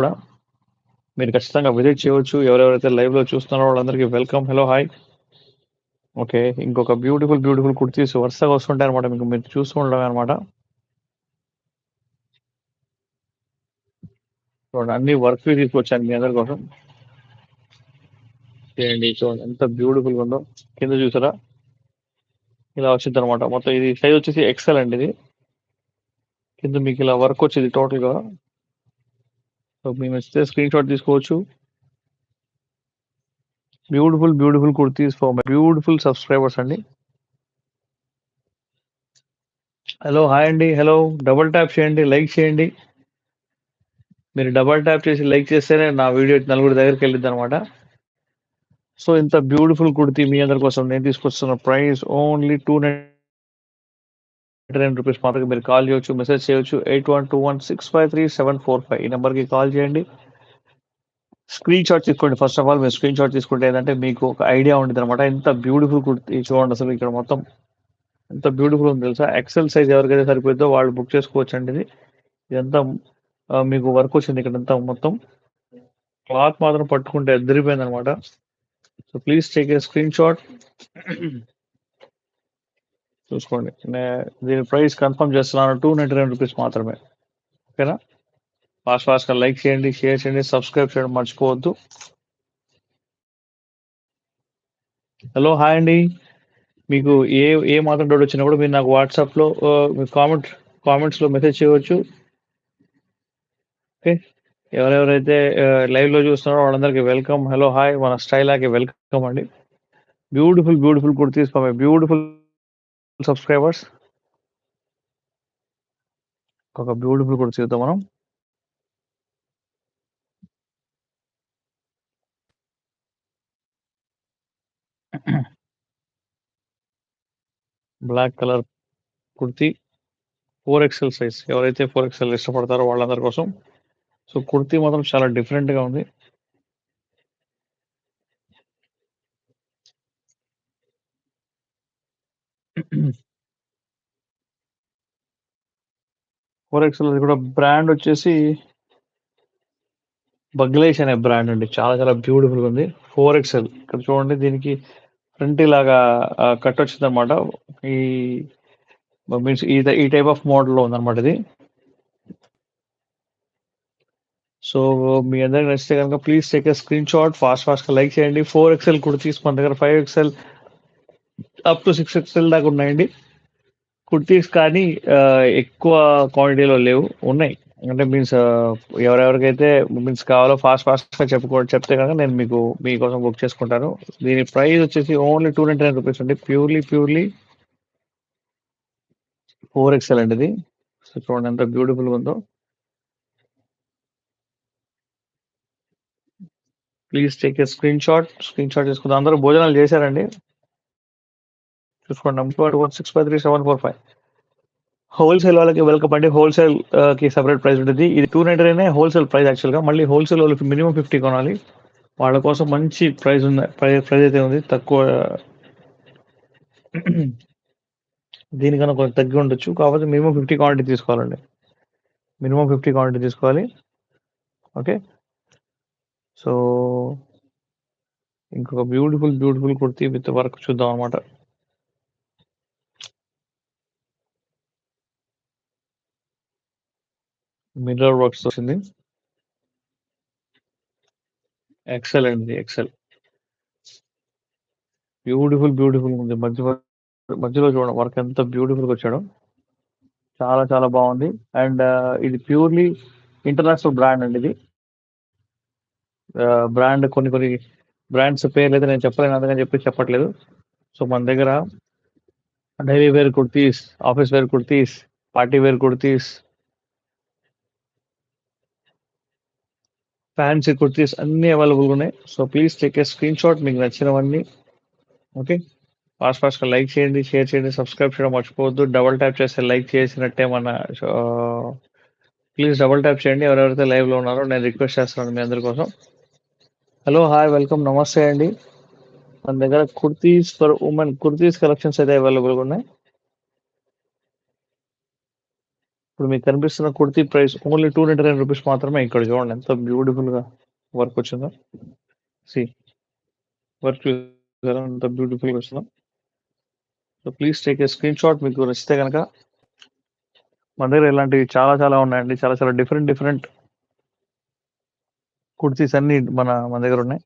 కూడా మీరు ఖచ్చితంగా విజిట్ చేయవచ్చు. ఎవరెవరైతే లైవ్‌లో చూస్తున్నారో వాళ్ళందరికీ వెల్కమ్. హలో! హాయ్! ఓకే. ఇంకొక బ్యూటిఫుల్ కుర్తీస్ వరుసగా వస్తుంటాయన్నమాట. మీరు చూస్తూ ఉండడమేనమాట. చూడండి అన్ని వర్క్‌వి తీసుకొచ్చాను మీ అందరి కోసం. చూడండి ఎంత బ్యూటిఫుల్‌గా ఉందో. కింద చూసారా? ఇలా వచ్చిద్దనమాట. మొత్తం ఇది సైజ్ వచ్చేసి ఎక్సెల్ అండి ఇది. కింద మీకు ఇలా వర్క్ వచ్చింది టోటల్‌గా. సో మీకు నచ్చితే స్క్రీన్ షాట్ తీసుకోవచ్చు. Beautiful kurtis for my beautiful subscribers అండి. హలో! హాయ్ అండి. హలో! డబుల్ ట్యాప్ చేయండి. లైక్ చేయండి. మీరు డబుల్ ట్యాప్ చేసి లైక్ చేస్తేనే నా వీడియో నలుగురి దగ్గరికి వెళ్ళిద్దనమాట. సో ఇంత బ్యూటిఫుల్ కుర్తీ మీ అందరి కోసం నేను తీసుకొస్తున్న ప్రైస్ ఓన్లీ ₹299 మాత్రమే. మీరు కాల్ చేయొచ్చు, మెసేజ్ చేయొచ్చు. 8121653745 ఈ నెంబర్‌కి కాల్ చేయండి. స్క్రీన్ షాట్ తీసుకోండి. ఫస్ట్ ఆఫ్ ఆల్ మీరు స్క్రీన్ షాట్ తీసుకుంటే ఏంటంటే మీకు ఒక ఐడియా ఉండిద్దనమాట. ఎంత బ్యూటిఫుల్ కుర్తీ చూడండి అసలు ఇక్కడ మొత్తం ఎంత బ్యూటిఫుల్ ఉందో తెలుసా? ఎక్సెల్ సైజ్ ఎవరికైతే సరిపోద్దో వాళ్ళు బుక్ చేసుకోవచ్చండి ఇది. ఇదంతా మీకు వర్క్ వచ్చింది ఇక్కడంతా మొత్తం. క్లాత్ మాత్రం పట్టుకుంటే అదిరిపోయిందనమాట. So please take a screen shot. చూసుకోండి. దీని ప్రైస్ కన్ఫర్మ్ చేస్తున్నాను ₹299 మాత్రమే. ఓకేనా? ఫాస్ట్‌గా లైక్ చేయండి, షేర్ చేయండి, సబ్స్క్రైబ్ చేయడం మర్చిపోవద్దు. హలో! హాయ్ అండి. మీకు ఏ మాత్రం డౌట్ వచ్చినా కూడా మీరు నాకు వాట్సాప్‌లో మీరు కామెంట్స్‌లో మెసేజ్ చేయవచ్చు. ఓకే. ఎవరెవరైతే లైవ్‌లో చూస్తున్నారో వాళ్ళందరికీ వెల్కమ్. హలో! హాయ్! మన స్టైలాకి వెల్కమ్ అండి. Beautiful kurtis for my beautiful subscribers. ఒక బ్యూటిఫుల్ కుర్తీ చూద్దాం మనం. Black colour kurti 4XL size. ఎవరైతే 4XL ఇష్టపడతారో వాళ్ళందరి కోసం. సో కుర్తీ మాత్రం చాలా డిఫరెంట్‌గా ఉంది. 4XL అది కూడా బ్రాండ్ వచ్చేసి బగ్లేష్ అనే బ్రాండ్ అండి. చాలా బ్యూటిఫుల్‌గా ఉంది. 4XL ఇక్కడ చూడండి దీనికి ఫ్రంట్ ఇలాగా కట్ వచ్చిందనమాట. ఈ మీన్స్ ఈ టైప్ ఆఫ్ మోడల్‌లో ఉందనమాట ఇది. సో మీ అందరికి నచ్చితే గనుక please take a screen shot. ఫాస్ట్‌గా లైక్ చేయండి. 4XL కుర్తీస్ మన దగ్గర 5XL అప్ టు 6XL దాకా ఉన్నాయండి. కుర్తీస్ కానీ ఎక్కువ క్వాంటిటీలో లేవు. ఉన్నాయి. అంటే మీన్స్ ఎవరెవరికైతే కావాలో ఫాస్ట్‌గా చెప్తే గనక నేను మీకోసం బుక్ చేసుకుంటాను. దీని ప్రైస్ వచ్చేసి ఓన్లీ ₹299 అండి. ప్యూర్‌లీ 4XL అండి ఇది. సో చూడండి ఎంత బ్యూటిఫుల్‌గా ఉందో. Please take a screen shot. Screen shot తీసుకుందాం. అందరూ భోజనాలు చేశారండి? చూసుకోండి. 1653745 హోల్‌సేల్ వాళ్ళకి వెల్కమ్ అండి. హోల్‌సేల్‌కి సెపరేట్ ప్రైస్ ఉంటది. ఇది 299 హోల్‌సేల్ ప్రైస్ యాక్చువల్‌గా. మళ్ళీ హోల్‌సేల్ వాళ్ళు మినిమమ్ 50 కొనాలి. వాళ్ళ కోసం మంచి ప్రైస్ అయితే ఉంది. తక్కువ దీనికన్నా కొంచెం తగ్గి ఉండొచ్చు. కాకపోతే మినిమమ్ 50 క్వాంటిటీ తీసుకోవాలండి. మినిమమ్ 50 క్వాంటిటీ తీసుకోవాలి. ఓకే. సో ఇంకొక బ్యూటిఫుల్ కుర్తీ విత్ వర్క్ చూద్దాం అనమాట. మిర్రర్ వర్క్స్ వచ్చింది. ఎక్సెల్ అండి ఎక్సెల్. బ్యూటిఫుల్ ఉంది. మధ్యలో చూడండి వర్క్ ఎంత బ్యూటిఫుల్‌గా వచ్చాడో. చాలా బాగుంది. అండ్ ఇది ప్యూర్‌లీ ఇంటర్నేషనల్ బ్రాండ్ అండి ఇది. బ్రాండ్ కొన్ని బ్రాండ్స్ పేర్లయితే నేను చెప్పలేను. అందుకని చెప్పట్లేదు. సో మన దగ్గర daily wear kurtis, office wear kurtis, party wear kurtis, fancy kurtis అన్నీ అవైలబుల్‌గా ఉన్నాయి. So please take a screen shot మీకు నచ్చినవన్నీ. ఓకే. ఫాస్ట్‌గా లైక్ చేయండి, షేర్ చేయండి, సబ్స్క్రైబ్ చేయడం మర్చిపోవద్దు. డబుల్ ట్యాప్ చేస్తే లైక్ చేసినట్టే ప్లీజ్ డబుల్ ట్యాప్ చేయండి. ఎవరెవరైతే లైవ్‌లో ఉన్నారో నేను రిక్వెస్ట్ చేస్తున్నాను మీ అందరి కోసం. హలో! హాయ్! వెల్కమ్. నమస్తే అండి. మన దగ్గర kurtis for women kurtis collections అయితే అవైలబుల్‌గా ఉన్నాయి. ఇప్పుడు మీకు కనిపిస్తున్న కుర్తీ ప్రైస్ ఓన్లీ 299 రూపీస్ మాత్రమే. ఇక్కడ చూడండి ఎంత బ్యూటిఫుల్‌గా వర్క్ వచ్చిందో. సీ వర్క్ చూసారా ఎంత బ్యూటిఫుల్‌గా వచ్చిందో. So please take A screenshot మీకు నచ్చితే గనక. మన దగ్గర ఇలాంటివి చాలా చాలా ఉన్నాయండి. చాలా చాలా డిఫరెంట్ కుర్తీస్ అన్నీ మన దగ్గర ఉన్నాయి.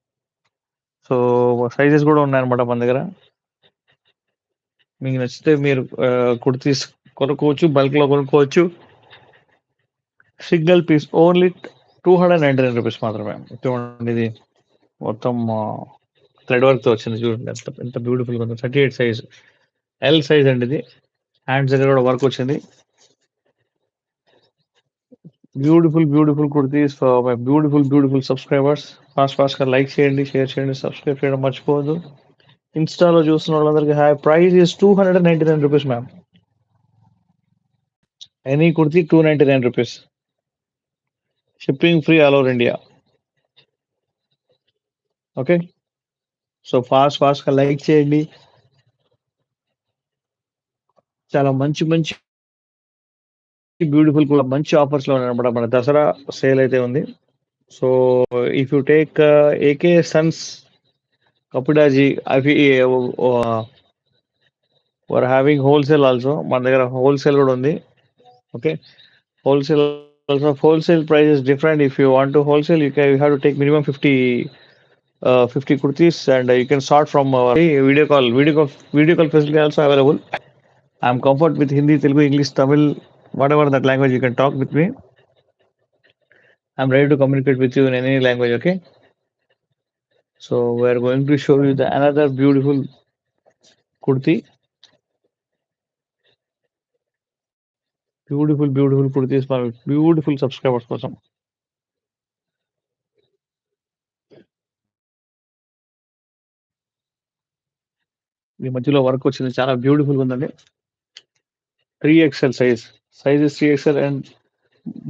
సో సైజెస్ కూడా ఉన్నాయన్నమాట మన దగ్గర. మీకు నచ్చితే మీరు కుర్తీస్ కొనుక్కోవచ్చు, బల్క్‌లో కొనుక్కోవచ్చు. సింగిల్ పీస్ ఓన్లీ 299 రూపీస్ మాత్రమే. చూడండి ఇది మొత్తం థ్రెడ్ వర్క్‌తో వచ్చింది చూడండి ఎంత బ్యూటిఫుల్‌గా ఉందో. 38 సైజ్. ఎల్ సైజ్ అండి ఇది. హ్యాండ్స్ దగ్గర కూడా వర్క్ వచ్చింది. Beautiful kurtis for my beautiful subscribers. ఫాస్ట్‌గా లైక్ చేయండి, షేర్ చేయండి, సబ్స్క్రైబ్ చేయడం మర్చిపోవద్దు. ఇన్‌స్టాలో చూస్తున్న వాళ్ళందరికీ hi. Price is 299 rupees ma'am. Any kurti 299 rupees. Shipping free all over India. Okay. So ఫాస్ట్‌గా లైక్ చేయండి. చాలా మంచి బ్యూటిఫుల్ కూడా మంచి ఆఫర్స్‌లో ఉన్నాయన్నమాట. మన దసరా సేల్ అయితే ఉంది. So if you take AK Sons, కపిడాజీ అవి వర్ హ్యావింగ్ హోల్‌సేల్ ఆల్సో. మన దగ్గర హోల్‌సేల్ కూడా ఉంది. Okay. Wholesale also, wholesale price is different. If you want to wholesale, you have to take minimum 50 kurtis, and you can start from video call facility also available. I'm comfort with Hindi, Telugu, English, Tamil, whatever that language you can talk with me. I'm ready to communicate with you in any language. Okay. So we're going to show you the another beautiful kurti. Beautiful kurtis for beautiful subscribers కోసం. ఈ మధ్యలో work వచ్చింది చాలా beautiful ఉందండి. 3XL size is 3XL and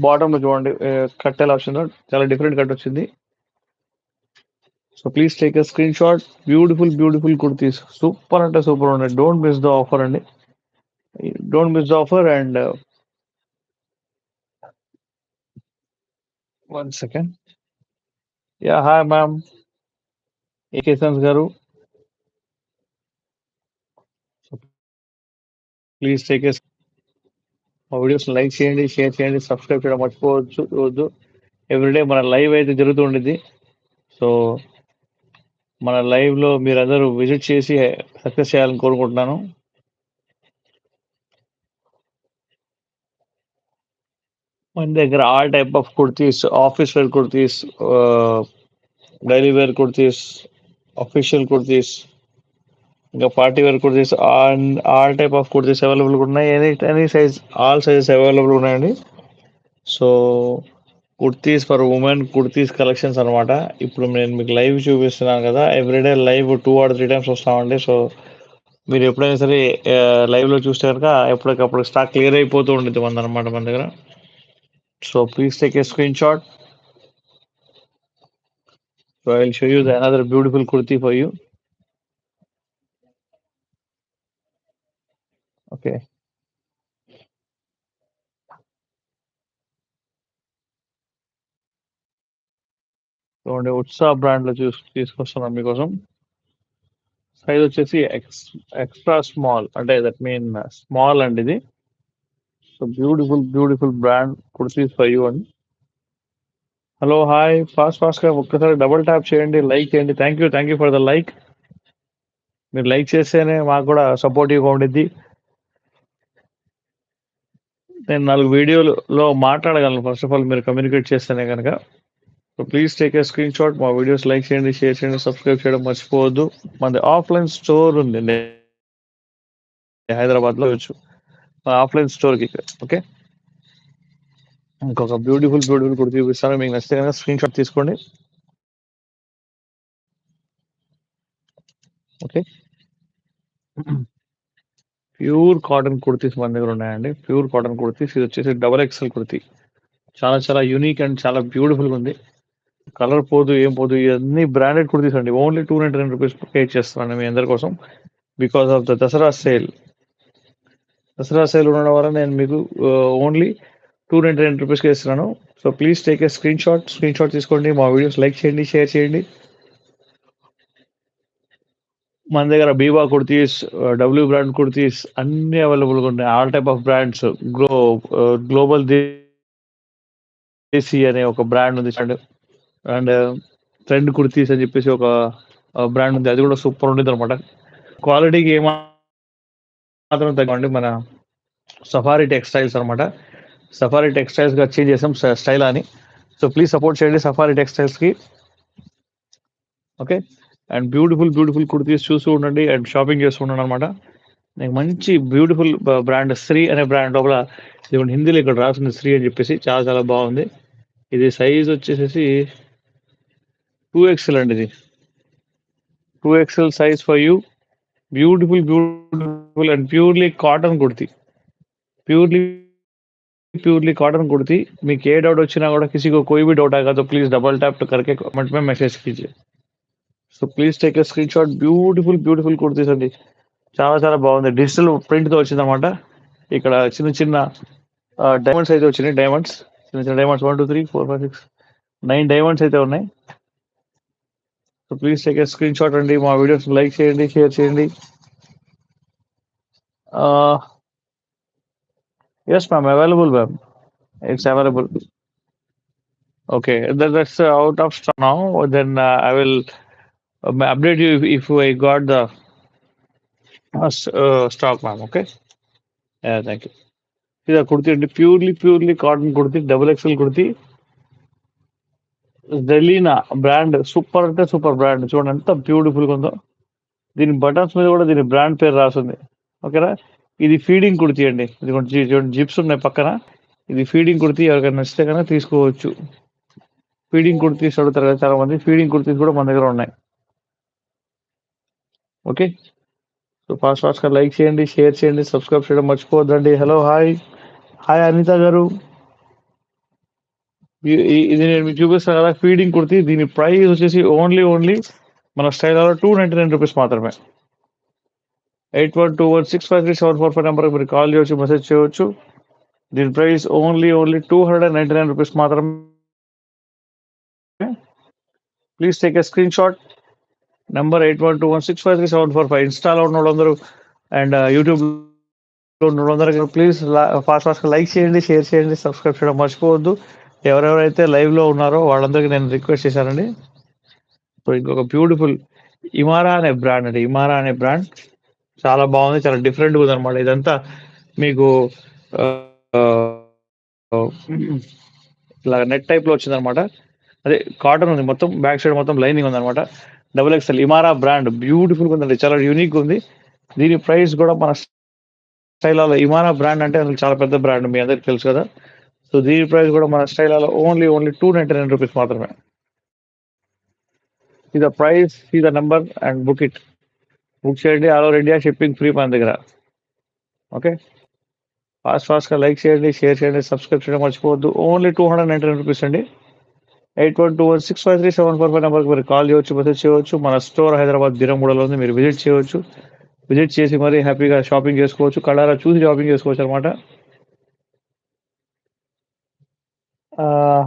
bottom లో చూడండి cut ఎలా వచ్చిందో చాలా డిఫరెంట్ కట్ వచ్చింది. So please take a screen shot. Beautiful kurtis super అంటే సూపర్ ఉన్నాయి. డోంట్ మిస్ ద ఆఫర్ అండి. Don't miss the offer. And 1 second. Yeah hi ma'am, AK Sons గారు. ప్లీజ్ టేక్ ఎ మా వీడియోస్ లైక్ చేయండి, share చేయండి, subscribe చేయడం మర్చిపోవద్దు. Everyday మన లైవ్ అయితే జరుగుతూ ఉండిద్ది. సో మన లైవ్ లో మీరందరూ విజిట్ చేసి సక్సెస్ చేయాలని కోరుకుంటున్నాను. మన దగ్గర all type of kurtis, office wear kurtis, daily wear kurtis, official kurtis, ఇంకా party wear kurtis, all type of kurtis available ఉన్నాయి. Any size, all sizes available ఉన్నాయండి. So kurtis for women, kurtis collections అనమాట. ఇప్పుడు నేను మీకు లైవ్ చూపిస్తున్నాను కదా, ఎవ్రీడే లైవ్ 2 or 3 times వస్తామండి. సో మీరు ఎప్పుడైనా సరే లైవ్ లో చూస్తే కనుక ఎప్పటికప్పుడు స్టాక్ క్లియర్ అయిపోతూ ఉండేది అనమాట మన దగ్గర. So please take a screen shot. So I'll show you the another beautiful kurti for you. Okay. చూడండి ఉత్సాహ బ్రాండ్ లో తీసుకొస్తున్నాను మీకోసం. సైజ్ వచ్చేసి ఎక్స్ట్రా స్మాల్, అంటే దట్ మీన్ స్మాల్ అండి ఇది. So beautiful brand kurtis for you అండి. Hello hi. ఫాస్ట్ గా ఒక్కసారి డబుల్ ట్యాప్ చేయండి, లైక్ చేయండి. Thank you for the like. మీరు లైక్ చేస్తేనే మాకు కూడా సపోర్టివ్గా ఉండిద్ది. నేను 4 వీడియోలో మాట్లాడగలను ఫస్ట్ ఆఫ్ ఆల్ మీరు కమ్యూనికేట్ చేస్తేనే కనుక. So please take a screen shot. మా వీడియోస్ లైక్ చేయండి, షేర్ చేయండి, సబ్స్క్రైబ్ చేయడం మర్చిపోవద్దు. మనది ఆఫ్లైన్ స్టోర్ ఉంది హైదరాబాద్ లో. ఆఫ్లైన్ స్టోర్ కి. ఓకే. ఇంకొక బ్యూటిఫుల్ కుర్తి చూపిస్తాను. మీకు నచ్చితే కనుక స్క్రీన్ షాట్ తీసుకోండి. ఓకే. ప్యూర్ కాటన్ కుర్తీస్ మన దగ్గర ఉన్నాయండి. Pure cotton kurtis. ఇది వచ్చేసి XXL కుర్తీ. చాలా యూనిక్ అండ్ చాలా బ్యూటిఫుల్ గా ఉంది. కలర్ పోదు, ఏం పోదు. ఇవన్నీ బ్రాండెడ్ కుర్తీస్ అండి. ఓన్లీ 299 రూపీస్ పే చేస్తున్నాను మీ అందరి కోసం. Because of the Dasara sale ఉండడం వల్ల నేను మీకు ఓన్లీ 299 రూపీస్కి ఇస్తున్నాను. So please take a screen shot తీసుకోండి, మా వీడియోస్ లైక్ చేయండి, షేర్ చేయండి. మన దగ్గర బీవా కుర్తీస్, డబ్ల్యూ బ్రాండ్ కుర్తీస్ అన్ని అవైలబుల్గా ఉన్నాయి. All type of brands. Global Desi అనే ఒక బ్రాండ్ ఉంది అండ్ ట్రెండ్ కుర్తీస్ అని చెప్పేసి ఒక బ్రాండ్ ఉంది, అది కూడా సూపర్ ఉండేది అనమాట. క్వాలిటీకి ఏమాత్రం తగ్గండి. మన సఫారీ టెక్స్టైల్స్ అనమాట. సఫారీ టెక్స్టైల్స్గా చేంజ్ చేసాం స్టైల్ అని. సో ప్లీజ్ సపోర్ట్ చేయండి సఫారీ టెక్స్టైల్స్కి. ఓకే, అండ్ బ్యూటిఫుల్ కుర్తీస్ చూస్తూ ఉండండి అండ్ షాపింగ్ చేస్తూ ఉండండి అనమాట. నాకు మంచి బ్యూటిఫుల్ బ్రాండ్ శ్రీ అనే బ్రాండ్ లోపల ఇది హిందీలో ఇక్కడ రాసింది శ్రీ అని చెప్పేసి, చాలా చాలా బాగుంది. ఇది సైజ్ వచ్చేసేసి 2XL అండి. ఇది 2XL size for you. Beautiful and purely cotton kurti. Purely cotton kurti. మీకు ఏ డౌట్ వచ్చినా కూడా किसी को कोई भी डाउट आएगा तो प्लीज डबल टैप तो करके कमेंट में मैसेज कीजिए. So please take a screen shot. Beautiful kurtis అండి, చాలా చాలా బాగుంది. డిజిటల్ ప్రింట్ తో వచ్చింది అనమాట. ఇక్కడ చిన్న చిన్న డైమండ్స్ అయితే వచ్చినాయి. చిన్న చిన్న డైమండ్స్ 1 2 3 4 5 6 9 డైమండ్స్ అయితే ఉన్నాయి. So please take a screen shot అండి, మా వీడియోస్ లైక్ చేయండి, షేర్ చేయండి. Yes ma'am, available ma'am, it's available. Okay, that's out of stock now. Then I will update you if I got the stock, ma'am. Okay. Yeah, thank you. ఇది కుర్తీ అండి, purely cotton kurti, XXL kurti. జెలీనా brand, super అంటే super brand. చూడండి ఎంత బ్యూటిఫుల్గా ఉందో. దీని buttons మీద కూడా దీని బ్రాండ్ పేరు రాస్తుంది. ఓకేనా. ఇది ఫీడింగ్ కుర్తీ అండి. ఇది చూడండి జిప్స్ ఉన్నాయి పక్కన. ఇది ఫీడింగ్ కుర్తీ. ఎవరికైనా నచ్చితే కనుక తీసుకోవచ్చు. ఫీడింగ్ కుర్తీస్ అడుగుతారు కదా చాలా మంది, ఫీడింగ్ కుర్తీస్ కూడా మన దగ్గర ఉన్నాయి. ఓకే, సో ఫాస్ట్గా లైక్ చేయండి, షేర్ చేయండి, సబ్స్క్రైబ్ చేయడం మర్చిపోవద్దండి. హలో, హాయ్ అనిత గారు. ఇది నేను మీకు చూపిస్తాను కదా ఫీడింగ్ కుర్తీ. దీని ప్రైస్ వచ్చేసి ఓన్లీ మన స్టైల్లో 299 రూపీస్ మాత్రమే. 8121653745 నెంబర్కి మీరు కాల్ చేయవచ్చు, మెసేజ్ చేయవచ్చు. దీని ప్రైస్ ఓన్లీ 299 రూపీస్ మాత్రమే. Please take a screen shot. Number 8121653745. ఇన్స్టాలో ఉన్న వాళ్ళందరూ అండ్ యూట్యూబ్లో ఉన్న వాళ్ళందరూ ప్లీజ్ ఫాస్ట్గా లైక్ చేయండి, షేర్ చేయండి, సబ్స్క్రైబ్ చేయడం మర్చిపోవద్దు. ఎవరెవరైతే లైవ్లో ఉన్నారో వాళ్ళందరికీ నేను రిక్వెస్ట్ చేశానండి. సో ఇంకొక బ్యూటిఫుల్ ఇమారా అనే బ్రాండ్ అండి. ఇమారా అనే బ్రాండ్ చాలా బాగుంది, చాలా డిఫరెంట్గా ఉంది అనమాట. ఇదంతా మీకు ఇలా నెట్ టైప్లో వచ్చింది అనమాట. అదే కాటన్ ఉంది మొత్తం, బ్యాక్ సైడ్ మొత్తం లైనింగ్ ఉంది అనమాట. XXL ఇమారా బ్రాండ్ బ్యూటిఫుల్గా ఉందండి, చాలా యూనిక్ ఉంది. దీని ప్రైస్ కూడా మన స్టైల్లో, ఇమారా బ్రాండ్ అంటే అసలు చాలా పెద్ద బ్రాండ్, మీ అందరికి తెలుసు కదా. సో దీని ప్రైస్ కూడా మన స్టైల్లో ఓన్లీ 299 రూపీస్ మాత్రమే. ఇది ప్రైస్, ఇది నెంబర్ అండ్ బుక్ చేయండి. All over India shipping free మన దగ్గర. ఓకే, ఫాస్ట్గా లైక్ చేయండి, షేర్ చేయండి, సబ్స్క్రైబ్ చేయడం మర్చిపోవద్దు. ఓన్లీ 299 రూపీస్ అండి. 8121653745 నెంబర్కి మీరు కాల్ చేయవచ్చు, మెసేజ్ చేయవచ్చు. మన స్టోర్ హైదరాబాద్ దిరంగూడలో ఉంది, మీరు విజిట్ చేయవచ్చు. విజిట్ చేసి మరీ హ్యాపీగా షాపింగ్ చేసుకోవచ్చు, కళ్ళారా చూసి షాపింగ్ చేసుకోవచ్చు అనమాట.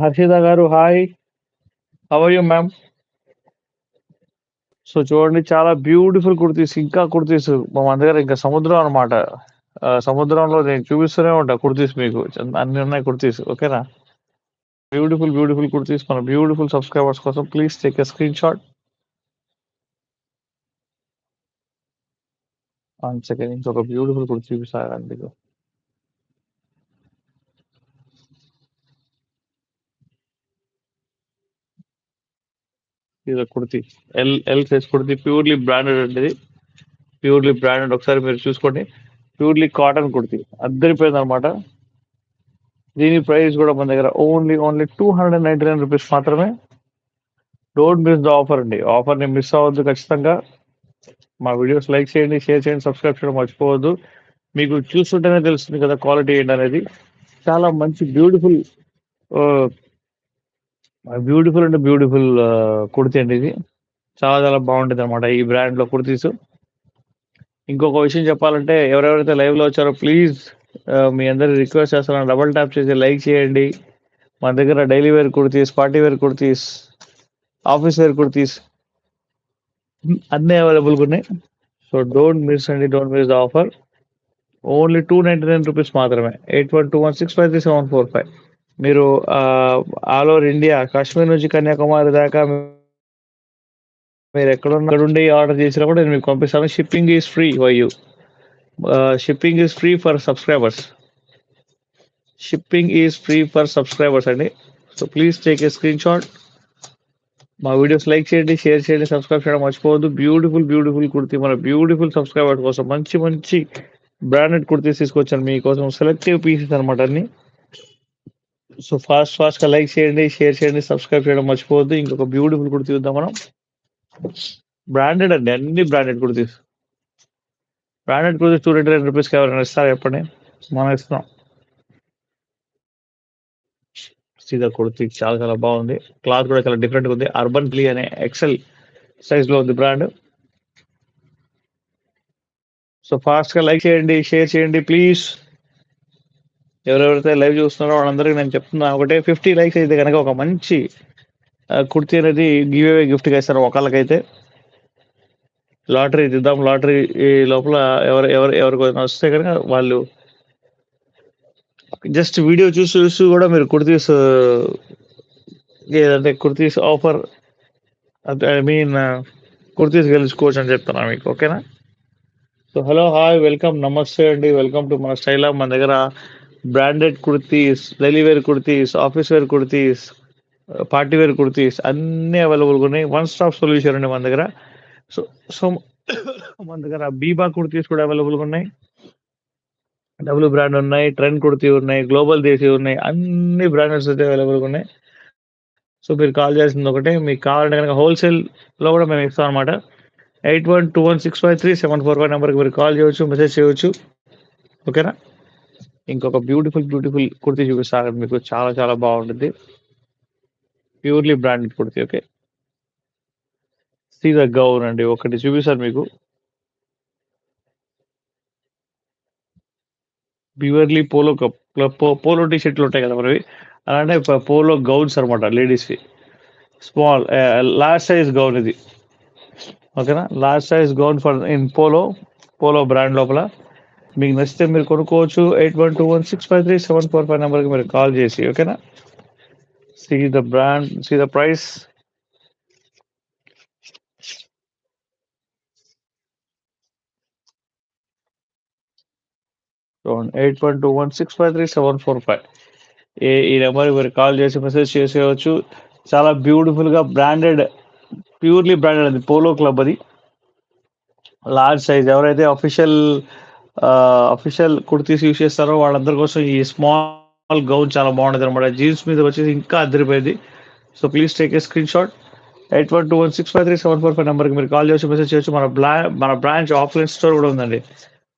హర్షిత గారు, hi, how are you ma'am? So చూడండి, చాలా బ్యూటిఫుల్ కుర్తీస్. ఇంకా కుర్తీస్ మన దగ్గర ఇంకా సముద్రం అనమాట. సముద్రంలో నేను చూపిస్తూనే ఉంటా కుర్తీస్ మీకు, అన్ని ఉన్నాయి కుర్తీస్. ఓకేనా. బ్యూటిఫుల్ కుర్తీస్ మన బ్యూటిఫుల్ సబ్స్క్రైబర్స్ కోసం. Please take a screen shot. 1 second, ఇంకొక బ్యూటిఫుల్ కుర్తీ చూపిస్తాను మీకు. ఇది kurti, L size kurti, purely branded అండి. ఇది ప్యూర్లీ బ్రాండెడ్, ఒకసారి మీరు చూసుకోండి. ప్యూర్లీ కాటన్ కుర్తీ అద్దరిపోయింది అనమాట. దీని ప్రైస్ కూడా మన దగ్గర ఓన్లీ 299 రూపీస్ మాత్రమే. డోంట్ మిస్ ద ఆఫర్ అండి. ఆఫర్ని మిస్ అవ్వద్దు ఖచ్చితంగా. మా వీడియోస్ లైక్ చేయండి, షేర్ చేయండి, సబ్స్క్రైబ్ చేయడం మర్చిపోవద్దు. మీకు చూస్తుంటేనే తెలుస్తుంది కదా క్వాలిటీ ఏంటి అనేది. చాలా మంచి బ్యూటిఫుల్ కుర్తీ అండి. ఇది చాలా చాలా బాగుంటుంది అనమాట ఈ బ్రాండ్లో కుర్తీస్. ఇంకొక విషయం చెప్పాలంటే, ఎవరెవరైతే లైవ్లో వచ్చారో ప్లీజ్ మీ అందరి రిక్వెస్ట్ చేస్తున్నాను, డబుల్ ట్యాప్ చేసి లైక్ చేయండి. మన దగ్గర daily wear kurtis, party wear kurtis, office wear kurtis అన్నీ అవైలబుల్గా ఉన్నాయి. సో డోంట్ మిస్ అండి, don't miss the offer. Only 299 rupees మాత్రమే. 8121653745. మీరు ఆల్ ఓవర్ ఇండియా, కాశ్మీర్ నుంచి కన్యాకుమారి దాకా మీరు ఎక్కడుండి ఆర్డర్ చేసినా కూడా నేను మీకు పంపిస్తాను. Shipping is free for you. Shipping is free for subscribers. Shipping is free for subscribers అండి. So please take a screen shot. మా వీడియోస్ లైక్ చేయండి, షేర్ చేయండి, సబ్స్క్రైబ్ చేయడం మర్చిపోవద్దు. బ్యూటిఫుల్ కుర్తీ మన బ్యూటిఫుల్ సబ్స్క్రైబర్స్ కోసం మంచి బ్రాండెడ్ కుర్తీస్ తీసుకొచ్చాను మీకోసం. సెలెక్టివ్ పీసెస్ అనమాట అన్ని. సో ఫాస్ట్గా లైక్ చేయండి, షేర్ చేయండి, సబ్స్క్రైబ్ చేయడం మర్చిపోవద్దు. ఇంకొక బ్యూటిఫుల్ కుర్తీ చూద్దాం మనం. బ్రాండెడ్ అండి, అన్ని బ్రాండెడ్ కుర్తీస్. బ్రాండెడ్ కుర్తీస్ 299 రూపీస్కి ఎవరైనా ఇస్తారు చెప్పండి? మనం ఇస్తున్నాం. సీదా కుర్తీ చాలా బాగుంది. క్లాత్ కూడా చాలా డిఫరెంట్గా ఉంది. అర్బన్ ప్లీ అనే ఎక్సెల్ సైజ్లో ఉంది బ్రాండ్. సో ఫాస్ట్గా లైక్ చేయండి, షేర్ చేయండి ప్లీజ్. ఎవరెవరైతే లైవ్ చూస్తున్నారో వాళ్ళందరికీ నేను చెప్తున్నా ఒకటే, 50 లైక్స్ అయితే కనుక ఒక మంచి కుర్తీ అనేది గివ్ అవే గిఫ్ట్గా ఇస్తారు ఒకళ్ళకైతే. లాటరీ తీద్దాం. లాటరీ లోపల ఎవరికి వస్తే కనుక వాళ్ళు జస్ట్ వీడియో చూసి కూడా మీరు కుర్తీస్, ఏదంటే kurtis offer, I mean kurtis గెలుచుకోవచ్చు అని చెప్తున్నా మీకు. ఓకేనా? సో హలో, హాయ్, వెల్కమ్, నమస్తే అండి. వెల్కమ్ టు మన స్టైల్. మన దగ్గర branded kurtis, daily wear kurtis, office wear kurtis, party wear kurtis అన్నీ అవైలబుల్గా ఉన్నాయి. వన్ స్టాప్ సొల్యూషన్ అండి మన దగ్గర. సో సో మన దగ్గర బీబా కుర్తీస్ కూడా అవైలబుల్గా ఉన్నాయి. డబ్ల్యూ బ్రాండ్ ఉన్నాయి, ట్రెండ్ కుర్తీ ఉన్నాయి, గ్లోబల్ దేశీ ఉన్నాయి. అన్ని బ్రాండెడ్స్ అయితే అవైలబుల్గా ఉన్నాయి. సో మీరు కాల్ చేయాల్సింది ఒకటే, మీకు కావాలంటే కనుక హోల్సేల్లో కూడా మేము ఇస్తాం అనమాట. 8121653745 నెంబర్కి మీరు కాల్ చేయవచ్చు, మెసేజ్ చేయవచ్చు. ఓకేనా? ఇంకొక బ్యూటిఫుల్ కుర్తీ చూపిస్తాను మీకు. చాలా బాగుంటుంది. Purely branded kurti. Okay, see the gown అండి. ఒకటి చూపిస్తాను మీకు. ప్యూర్లీ పోలో పోలో టీ షర్ట్లు ఉంటాయి కదా మనవి, అలాంటి పోలో గౌన్స్ అనమాట లేడీస్వి. స్మాల్ లార్జ్ సైజ్ గౌన్ ఇది. ఓకేనా? Large size gown for in polo brand లోపల. మీకు నచ్చితే మీరు కొనుక్కోవచ్చు. 8121653745 నెంబర్కి మీరు కాల్ చేసి. ఓకేనా? See the brand, see the price. చూడండి, 8121653745. ఈ నెంబర్కి మీరు కాల్ చేసి మెసేజ్ చేసేయచ్చు. చాలా బ్యూటిఫుల్గా బ్రాండెడ్, ప్యూర్లీ బ్రాండెడ్ అది పోలో క్లబ్. అది లార్జ్ సైజ్. ఎవరైతే అఫీషియల్ కుర్తీస్ యూస్ చేస్తారో వాళ్ళందరి కోసం ఈ స్మాల్ గౌన్ చాలా బాగుంటుంది అనమాట. జీన్స్ మీద వచ్చేసి ఇంకా అదిరిపోయింది. So please take a screen shot. 8121653745 నెంబర్కి మీరు కాల్ చేసి మెసేజ్ చేయొచ్చు. మన బ్రాంచ్ ఆఫ్లైన్ స్టోర్ కూడా ఉందండి.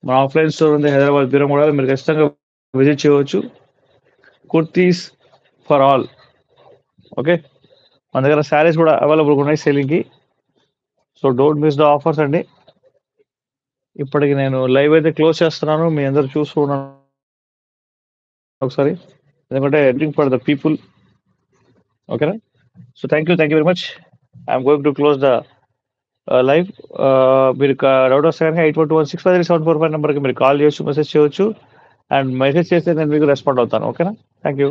మన ఆఫ్లైన్ స్టోర్ ఉంది హైదరాబాద్ బీరం కూడా. మీరు ఖచ్చితంగా విజిట్ చేయవచ్చు. Kurtis for all. ఓకే, మన దగ్గర శారీస్ కూడా అవైలబుల్గా ఉన్నాయి సేలింగ్కి. So don't miss the offers అండి. ఇప్పటికి నేను లైవ్ అయితే క్లోజ్ చేస్తున్నాను. మీ అందరు చూస్తున్నాను ఒకసారి, ఎందుకంటే ఎడిటింగ్ ఫర్ ద పీపుల్. ఓకేనా? So thank you very much. I'm going to close the live. మీరు డౌట్ వస్తే కనుక 8121653745 నెంబర్కి మీరు కాల్ చేయొచ్చు, మెసేజ్ చేయవచ్చు. అండ్ మెసేజ్ చేస్తే నేను మీకు రెస్పాండ్ అవుతాను. ఓకేనా? Thank you.